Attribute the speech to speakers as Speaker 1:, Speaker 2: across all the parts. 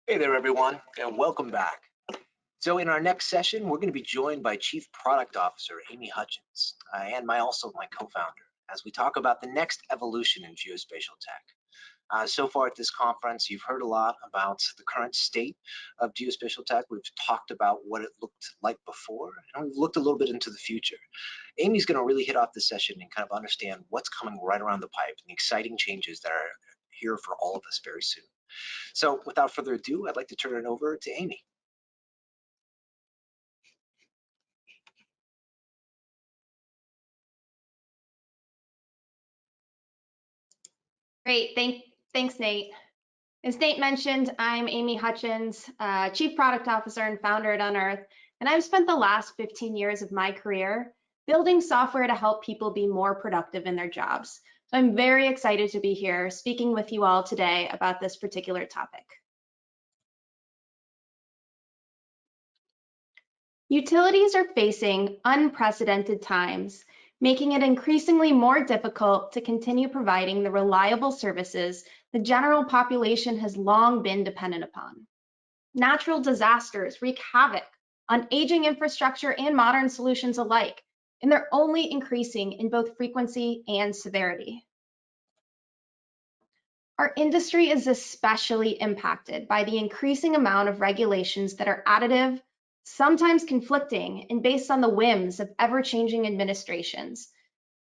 Speaker 1: Hey there, everyone, and welcome back. So in our next session, we're going to be joined by Chief Product Officer Amy Hutchins and also my co-founder as we talk about the next evolution in geospatial tech. So far at this conference, you've heard a lot about the current state of geospatial tech. We've talked about what it looked like before, and we've looked a little bit into the future. Amy's going to really hit off the session and kind of understand what's coming right around the pipe and the exciting changes that are here for all of us very soon. So without further ado, I'd like to turn it over to Amy.
Speaker 2: Great, thanks, Nate. As Nate mentioned, I'm Amy Hutchins, Chief Product Officer and founder at Unearth, and I've spent the last 15 years of my career building software to help people be more productive in their jobs. So I'm very excited to be here speaking with you all today about this particular topic. Utilities are facing unprecedented times, making it increasingly more difficult to continue providing the reliable services the general population has long been dependent upon. Natural disasters wreak havoc on aging infrastructure and modern solutions alike, and they're only increasing in both frequency and severity. Our industry is especially impacted by the increasing amount of regulations that are additive, sometimes conflicting, and based on the whims of ever-changing administrations.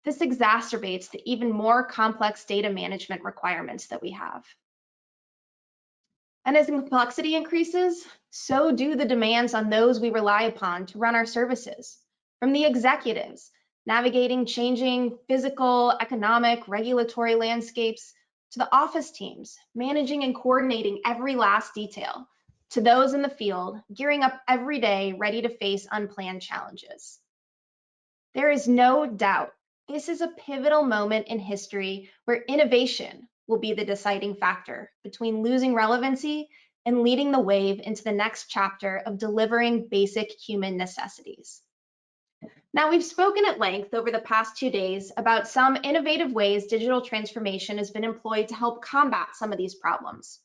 Speaker 2: This exacerbates the even more complex data management requirements that we have. And as complexity increases, so do the demands on those we rely upon to run our services. From the executives, navigating changing physical, economic, regulatory landscapes, to the office teams, managing and coordinating every last detail, to those in the field, gearing up every day, ready to face unplanned challenges. There is no doubt this is a pivotal moment in history where innovation will be the deciding factor between losing relevancy and leading the wave into the next chapter of delivering basic human necessities. Now, we've spoken at length over the past 2 days about some innovative ways digital transformation has been employed to help combat some of these problems.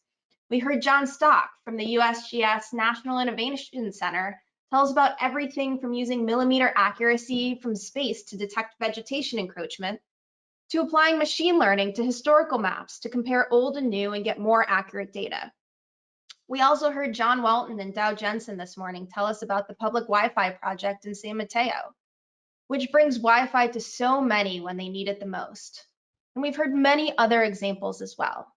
Speaker 2: We heard John Stock from the USGS National Innovation Center tell us about everything from using millimeter accuracy from space to detect vegetation encroachment, to applying machine learning to historical maps to compare old and new and get more accurate data. We also heard John Walton and Dow Jensen this morning tell us about the public Wi-Fi project in San Mateo, which brings Wi-Fi to so many when they need it the most. And we've heard many other examples as well.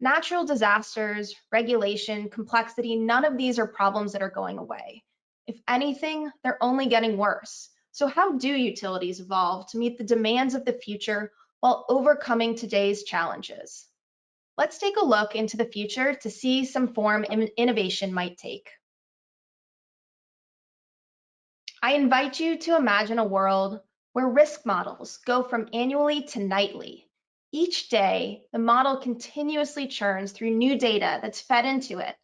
Speaker 2: Natural disasters, regulation, complexity, none of these are problems that are going away. If anything, they're only getting worse. So how do utilities evolve to meet the demands of the future while overcoming today's challenges? Let's take a look into the future to see some form innovation might take. I invite you to imagine a world where risk models go from annually to nightly. Each day, the model continuously churns through new data that's fed into it.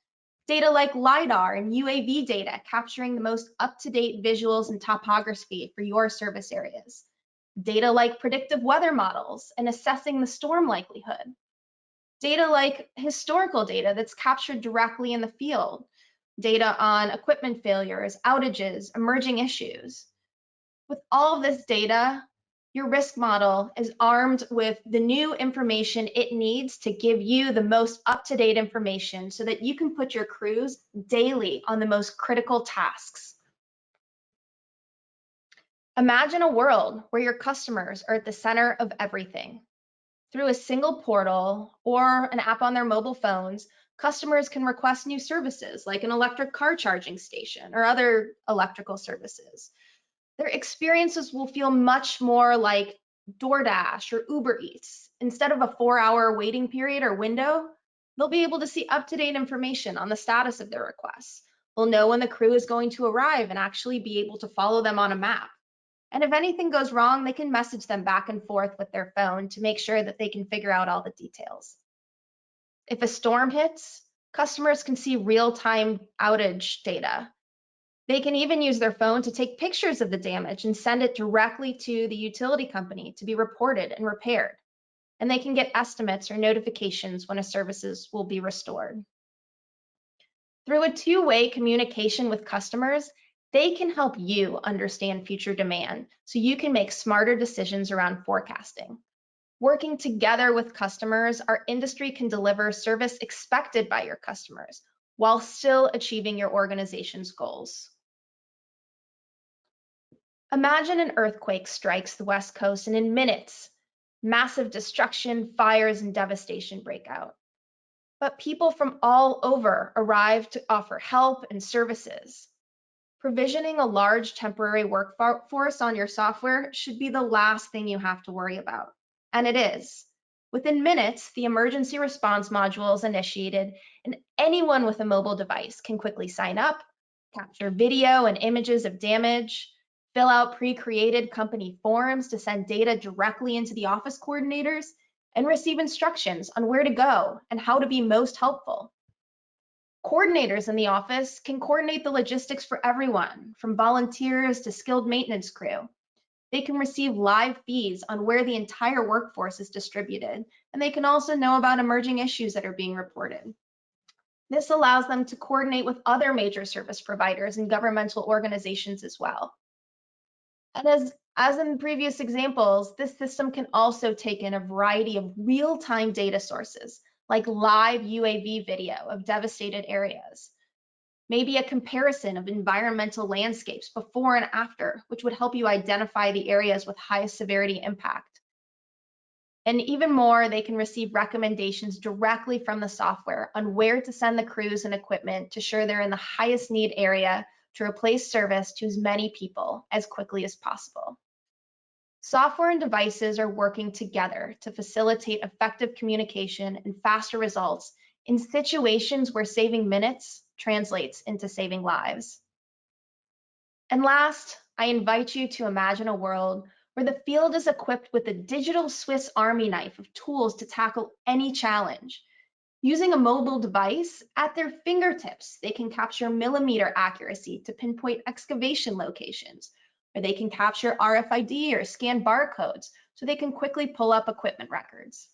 Speaker 2: Data like LiDAR and UAV data capturing the most up-to-date visuals and topography for your service areas. Data like predictive weather models and assessing the storm likelihood. Data like historical data that's captured directly in the field. Data on equipment failures, outages, emerging issues. With all of this data, your risk model is armed with the new information it needs to give you the most up-to-date information so that you can put your crews daily on the most critical tasks. Imagine a world where your customers are at the center of everything. Through a single portal or an app on their mobile phones, customers can request new services like an electric car charging station or other electrical services. Their experiences will feel much more like DoorDash or Uber Eats. Instead of a 4-hour waiting period or window, they'll be able to see up-to-date information on the status of their requests. They'll know when the crew is going to arrive and actually be able to follow them on a map. And if anything goes wrong, they can message them back and forth with their phone to make sure that they can figure out all the details. If a storm hits, customers can see real-time outage data. They can even use their phone to take pictures of the damage and send it directly to the utility company to be reported and repaired. And they can get estimates or notifications when a services will be restored. Through a two-way communication with customers, they can help you understand future demand so you can make smarter decisions around forecasting. Working together with customers, our industry can deliver service expected by your customers while still achieving your organization's goals. Imagine an earthquake strikes the West Coast and in minutes, massive destruction, fires, and devastation break out. But people from all over arrive to offer help and services. Provisioning a large temporary workforce on your software should be the last thing you have to worry about. And it is. Within minutes, the emergency response module is initiated, and anyone with a mobile device can quickly sign up, capture video and images of damage, fill out pre-created company forms to send data directly into the office coordinators, and receive instructions on where to go and how to be most helpful. Coordinators in the office can coordinate the logistics for everyone, from volunteers to skilled maintenance crew. They can receive live feeds on where the entire workforce is distributed, and they can also know about emerging issues that are being reported. This allows them to coordinate with other major service providers and governmental organizations as well. And as in previous examples, this system can also take in a variety of real-time data sources, like live UAV video of devastated areas, maybe a comparison of environmental landscapes before and after, which would help you identify the areas with highest severity impact. And even more, they can receive recommendations directly from the software on where to send the crews and equipment to ensure they're in the highest need area to replace service to as many people as quickly as possible. Software and devices are working together to facilitate effective communication and faster results in situations where saving minutes translates into saving lives. And last, I invite you to imagine a world where the field is equipped with a digital Swiss Army knife of tools to tackle any challenge. Using a mobile device at their fingertips, they can capture millimeter accuracy to pinpoint excavation locations, or they can capture RFID or scan barcodes so they can quickly pull up equipment records.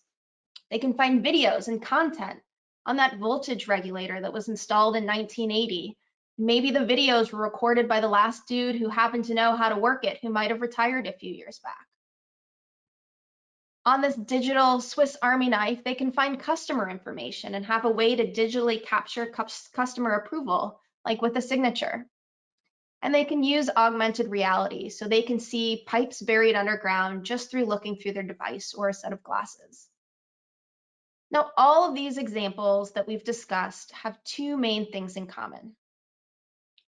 Speaker 2: They can find videos and content on that voltage regulator that was installed in 1980. Maybe the videos were recorded by the last dude who happened to know how to work it, who might have retired a few years back. On this digital Swiss Army knife, they can find customer information and have a way to digitally capture customer approval, like with a signature. And they can use augmented reality, so they can see pipes buried underground just through looking through their device or a set of glasses. Now, all of these examples that we've discussed have two main things in common.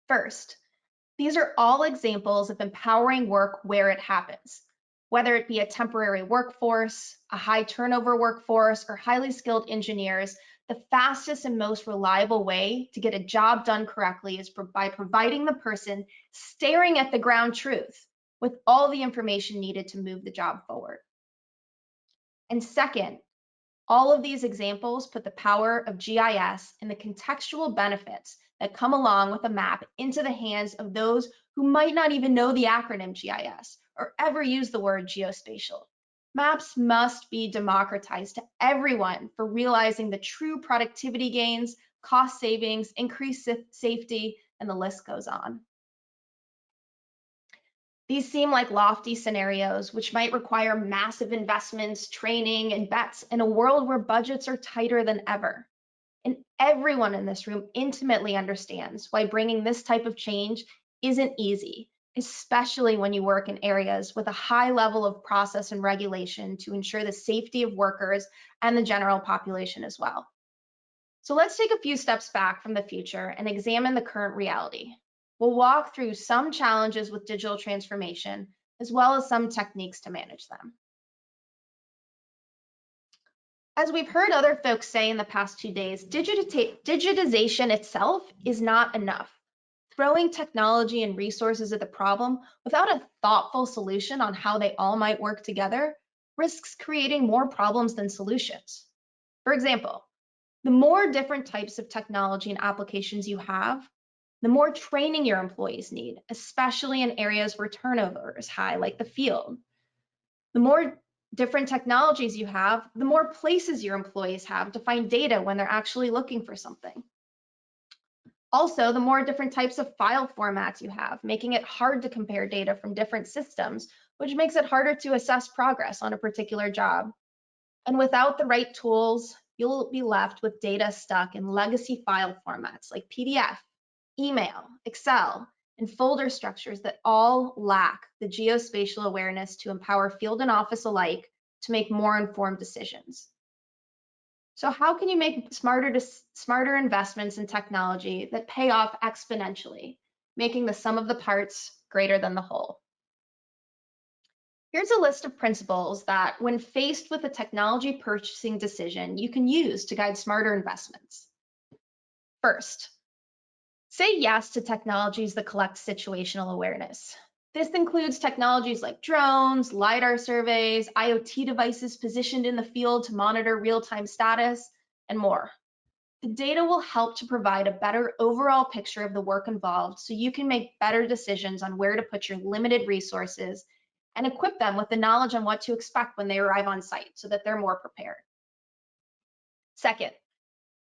Speaker 2: First, these are all examples of empowering work where it happens, whether it be a temporary workforce, a high turnover workforce, or highly skilled engineers. The fastest and most reliable way to get a job done correctly is by providing the person staring at the ground truth with all the information needed to move the job forward. And second, all of these examples put the power of GIS and the contextual benefits that come along with a map into the hands of those who might not even know the acronym GIS or ever use the word geospatial. Maps must be democratized to everyone for realizing the true productivity gains, cost savings, increased safety, and the list goes on. These seem like lofty scenarios, which might require massive investments, training, and bets in a world where budgets are tighter than ever. And everyone in this room intimately understands why bringing this type of change isn't easy, especially when you work in areas with a high level of process and regulation to ensure the safety of workers and the general population as well. So let's take a few steps back from the future and examine the current reality. We'll walk through some challenges with digital transformation, as well as some techniques to manage them. As we've heard other folks say in the past 2 days, digitization itself is not enough. Throwing technology and resources at the problem without a thoughtful solution on how they all might work together risks creating more problems than solutions. For example, the more different types of technology and applications you have, the more training your employees need, especially in areas where turnover is high, like the field. The more different technologies you have, the more places your employees have to find data when they're actually looking for something. Also, the more different types of file formats you have, making it hard to compare data from different systems, which makes it harder to assess progress on a particular job. And without the right tools, you'll be left with data stuck in legacy file formats like PDF, email, Excel, and folder structures that all lack the geospatial awareness to empower field and office alike to make more informed decisions. So how can you make smarter investments in technology that pay off exponentially, making the sum of the parts greater than the whole? Here's a list of principles that, when faced with a technology purchasing decision, you can use to guide smarter investments. First, say yes to technologies that collect situational awareness. This includes technologies like drones, LiDAR surveys, IoT devices positioned in the field to monitor real-time status, and more. The data will help to provide a better overall picture of the work involved so you can make better decisions on where to put your limited resources and equip them with the knowledge on what to expect when they arrive on site so that they're more prepared. Second,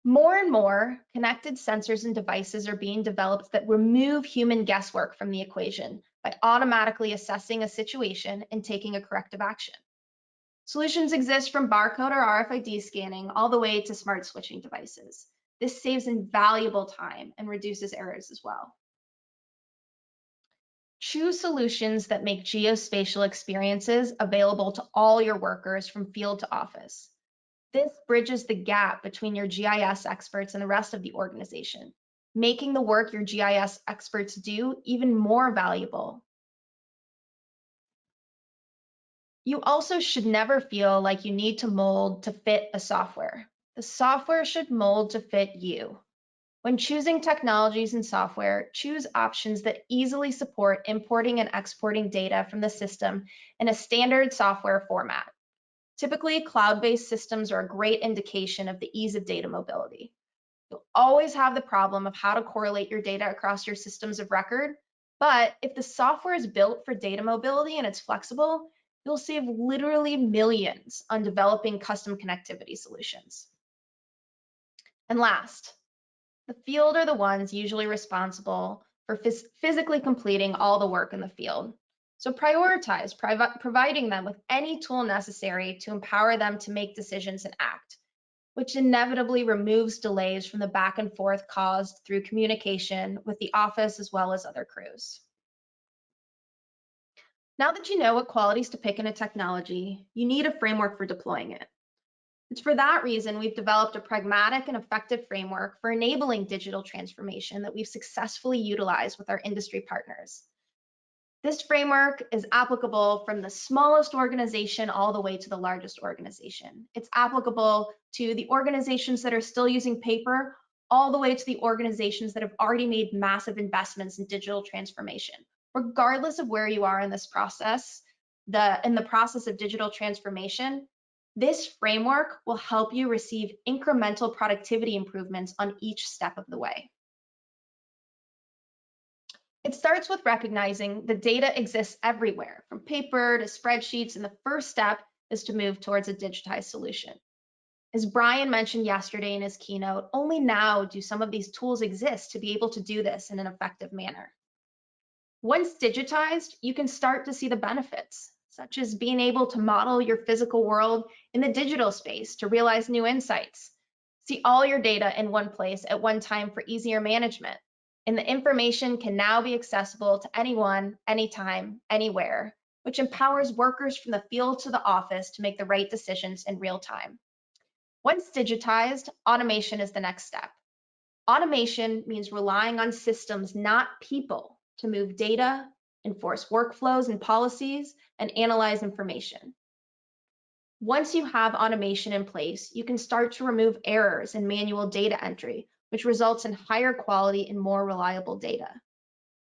Speaker 2: more and more connected sensors and devices are being developed that remove human guesswork from the equation by automatically assessing a situation and taking a corrective action. Solutions exist from barcode or RFID scanning all the way to smart switching devices. This saves invaluable time and reduces errors as well. Choose solutions that make geospatial experiences available to all your workers from field to office. This bridges the gap between your GIS experts and the rest of the organization, making the work your GIS experts do even more valuable. You also should never feel like you need to mold to fit a software. The software should mold to fit you. When choosing technologies and software, choose options that easily support importing and exporting data from the system in a standard software format. Typically, cloud-based systems are a great indication of the ease of data mobility. You'll always have the problem of how to correlate your data across your systems of record, but if the software is built for data mobility and it's flexible, you'll save literally millions on developing custom connectivity solutions. And last, the field are the ones usually responsible for physically completing all the work in the field. So prioritize providing them with any tool necessary to empower them to make decisions and act, which inevitably removes delays from the back and forth caused through communication with the office as well as other crews. Now that you know what qualities to pick in a technology, you need a framework for deploying it. It's for that reason we've developed a pragmatic and effective framework for enabling digital transformation that we've successfully utilized with our industry partners. This framework is applicable from the smallest organization all the way to the largest organization. It's applicable to the organizations that are still using paper, all the way to the organizations that have already made massive investments in digital transformation. Regardless of where you are in this process, in the process of digital transformation, this framework will help you receive incremental productivity improvements on each step of the way. It starts with recognizing the data exists everywhere, from paper to spreadsheets, and the first step is to move towards a digitized solution. As Brian mentioned yesterday in his keynote, only now do some of these tools exist to be able to do this in an effective manner. Once digitized, you can start to see the benefits, such as being able to model your physical world in the digital space to realize new insights, see all your data in one place at one time for easier management, and the information can now be accessible to anyone, anytime, anywhere, which empowers workers from the field to the office to make the right decisions in real time. Once digitized, automation is the next step. Automation means relying on systems, not people, to move data, enforce workflows and policies, and analyze information. Once you have automation in place, you can start to remove errors in manual data entry, which results in higher quality and more reliable data.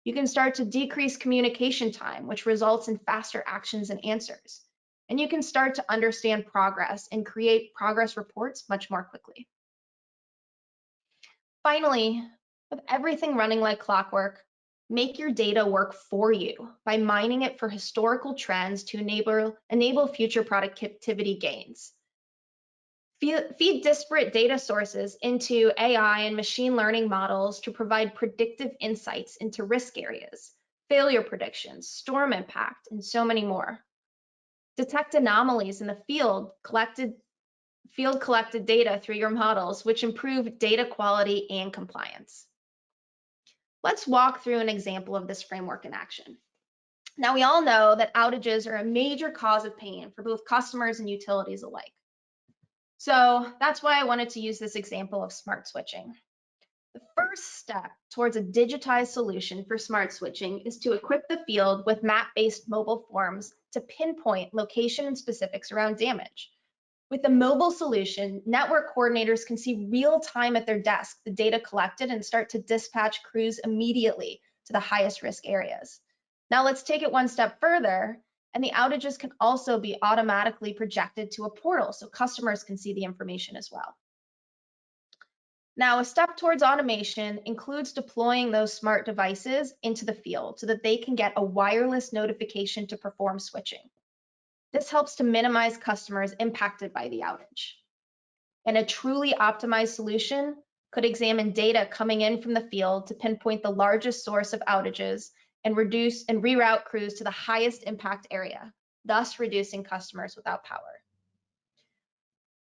Speaker 2: You can start to decrease communication time, which results in faster actions and answers. And you can start to understand progress and create progress reports much more quickly. Finally, with everything running like clockwork, make your data work for you by mining it for historical trends to enable future productivity gains. Feed disparate data sources into AI and machine learning models to provide predictive insights into risk areas, failure predictions, storm impact, and so many more. Detect anomalies in the collected data through your models, which improve data quality and compliance. Let's walk through an example of this framework in action. Now, we all know that outages are a major cause of pain for both customers and utilities alike. So that's why I wanted to use this example of smart switching. The first step towards a digitized solution for smart switching is to equip the field with map-based mobile forms to pinpoint location and specifics around damage. With the mobile solution, network coordinators can see real time at their desk the data collected and start to dispatch crews immediately to the highest risk areas. Now let's take it one step further, and the outages can also be automatically projected to a portal so customers can see the information as well. Now, a step towards automation includes deploying those smart devices into the field so that they can get a wireless notification to perform switching. This helps to minimize customers impacted by the outage. And a truly optimized solution could examine data coming in from the field to pinpoint the largest source of outages and reroute crews to the highest impact area, thus reducing customers without power.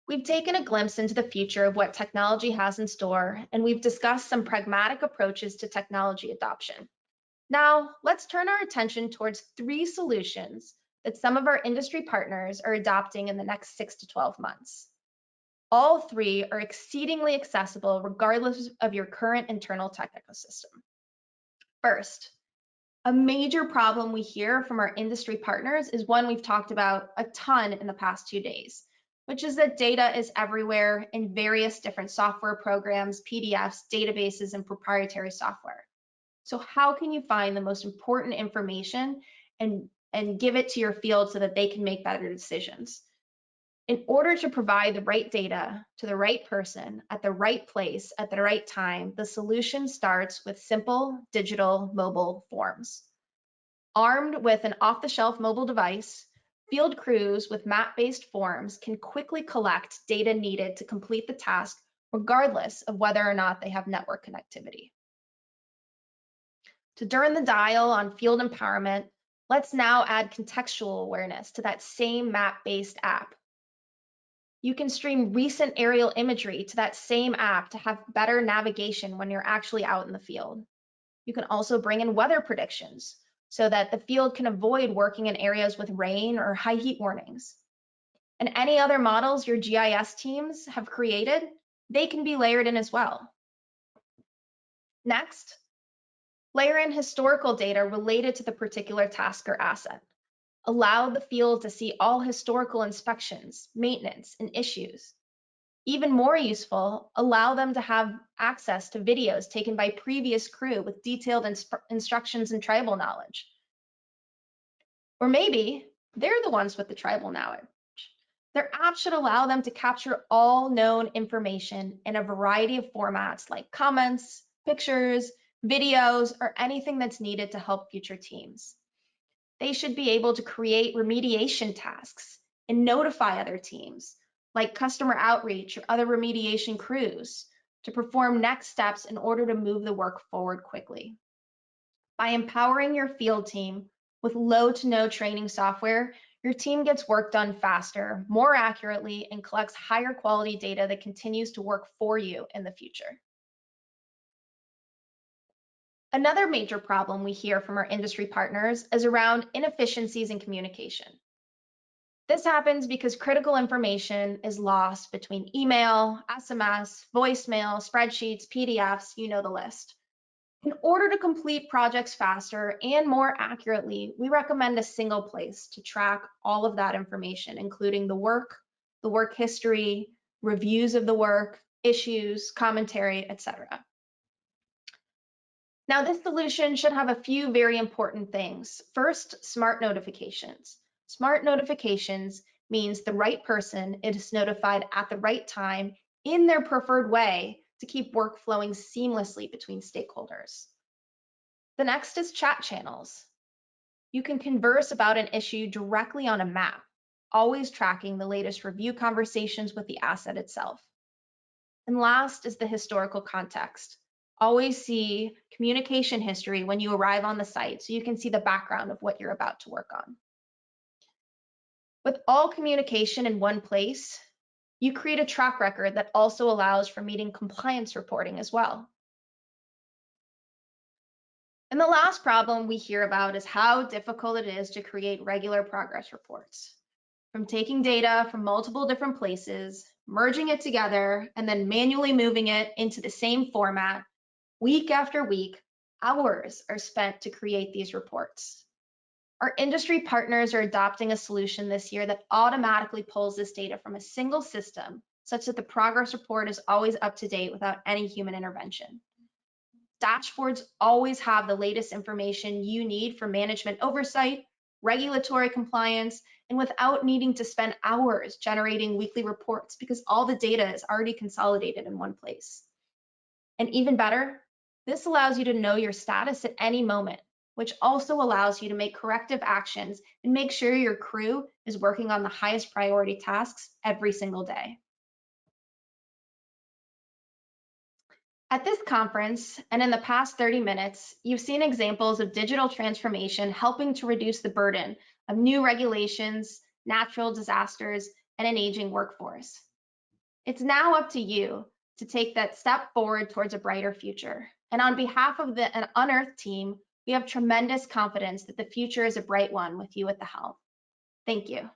Speaker 2: We've taken a glimpse into the future of what technology has in store, and we've discussed some pragmatic approaches to technology adoption. Now, let's turn our attention towards 3 solutions that some of our industry partners are adopting in the next 6 to 12 months. All 3 are exceedingly accessible regardless of your current internal tech ecosystem. First, a major problem we hear from our industry partners is one we've talked about a ton in the past 2 days, which is that data is everywhere in various different software programs, PDFs, databases, and proprietary software. So how can you find the most important information and give it to your field so that they can make better decisions? In order to provide the right data to the right person at the right place at the right time, the solution starts with simple digital mobile forms. Armed with an off-the-shelf mobile device, field crews with map-based forms can quickly collect data needed to complete the task, regardless of whether or not they have network connectivity. To turn the dial on field empowerment, let's now add contextual awareness to that same map-based app. You can stream recent aerial imagery to that same app to have better navigation when you're actually out in the field. You can also bring in weather predictions so that the field can avoid working in areas with rain or high heat warnings. And any other models your GIS teams have created, they can be layered in as well. Next, layer in historical data related to the particular task or asset. Allow the field to see all historical inspections, maintenance, and issues. Even more useful, allow them to have access to videos taken by previous crew with detailed instructions and tribal knowledge. Or maybe they're the ones with the tribal knowledge. Their app should allow them to capture all known information in a variety of formats like comments, pictures, videos, or anything that's needed to help future teams. They should be able to create remediation tasks and notify other teams, like customer outreach or other remediation crews, to perform next steps in order to move the work forward quickly. By empowering your field team with low to no training software, your team gets work done faster, more accurately, and collects higher quality data that continues to work for you in the future. Another major problem we hear from our industry partners is around inefficiencies in communication. This happens because critical information is lost between email, SMS, voicemail, spreadsheets, PDFs, you know the list. In order to complete projects faster and more accurately, we recommend a single place to track all of that information, including the work history, reviews of the work, issues, commentary, etc. Now, this solution should have a few very important things. First, smart notifications. Smart notifications means the right person is notified at the right time in their preferred way to keep work flowing seamlessly between stakeholders. The next is chat channels. You can converse about an issue directly on a map. always tracking the latest review conversations with the asset itself. And last is the historical context. Always see communication history when you arrive on the site so you can see the background of what you're about to work on. With all communication in one place, you create a track record that also allows for meeting compliance reporting as well. And the last problem we hear about is how difficult it is to create regular progress reports. From taking data from multiple different places, merging it together, and then manually moving it into the same format, week after week, hours are spent to create these reports. Our industry partners are adopting a solution this year that automatically pulls this data from a single system, such that the progress report is always up to date without any human intervention. Dashboards always have the latest information you need for management oversight, regulatory compliance, and without needing to spend hours generating weekly reports because all the data is already consolidated in one place. And even better, this allows you to know your status at any moment, which also allows you to make corrective actions and make sure your crew is working on the highest priority tasks every single day. At this conference and in the past 30 minutes, you've seen examples of digital transformation helping to reduce the burden of new regulations, natural disasters, and an aging workforce. It's now up to you to take that step forward towards a brighter future. And on behalf of the Unearth team, we have tremendous confidence that the future is a bright one with you at the helm. Thank you.